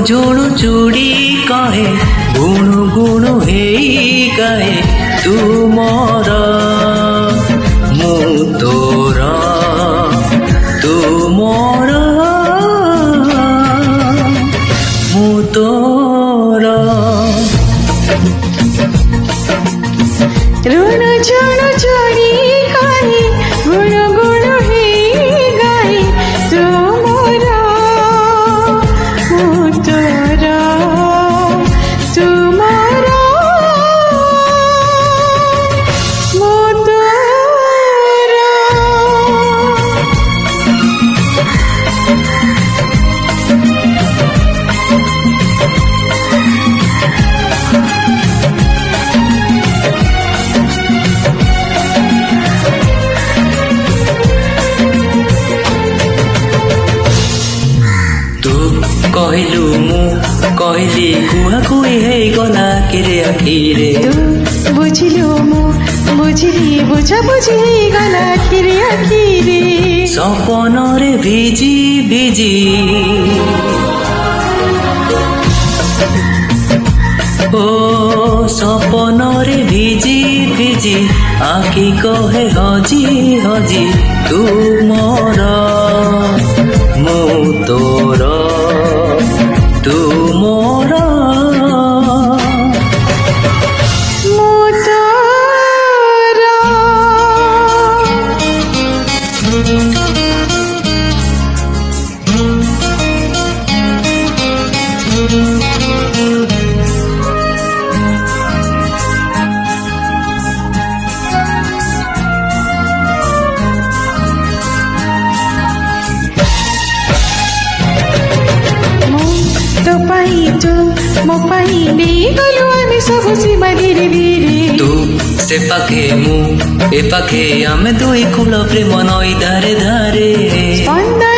ଝୁଣୁ ଚୁଡ଼ି କହେ ଗୁଣୁ ଗୁଣୁ ହେଇ ଗାଏ ତୁ ମୋର ମୁଁ ତୋର ତୁ ମୋର ମୁଁ ତୋର ଋଣ ଝୁଣୁ ଚୁଡ଼ି କହେ ଗୁଣୁ ଗୁଣୁ ହେଇ ଗାଏ ତୁ ମୋର ମୁଁ ତୋର ତୁ ମୋର ମୁଁ ତୋର। ତୁ କହିଲୁ ମୁଁ କହିଲି କୁହାକୁହି ହେଇଗଲା କିରେ ଆଖିରେ ତୁ ବୁଝିଲୁ ମୁଁ ବୁଝିଲି ବୁଝାବୁଝି ହେଇଗଲା ଆଖିରେ ଆଖିରେ ସପନରେ ଭିଜି ଭିଜି ଓ ସପନରେ ଭିଜି ଭିଜି ଆଖି କହେ ହଜି ହଜି ତୁ ମୋର ମୁଁ ତୋର ତୁ ମୋର ମୁଁ ତୋର। तो पाई तू ମୋ ପାଇଁ ନେଇଗଲୁ ଆମେ ସବୁ ସୀମା ଧୀରେ ଧୀରେ ତୁ ସେ ପାଖେ ମୁଁ ଏ ପାଖେ ଆମେ ଦୁଇ କୂଳ ପ୍ରେମ ନଈ ଧାରେ ଧାରେ ସ୍ପନ୍ଦନ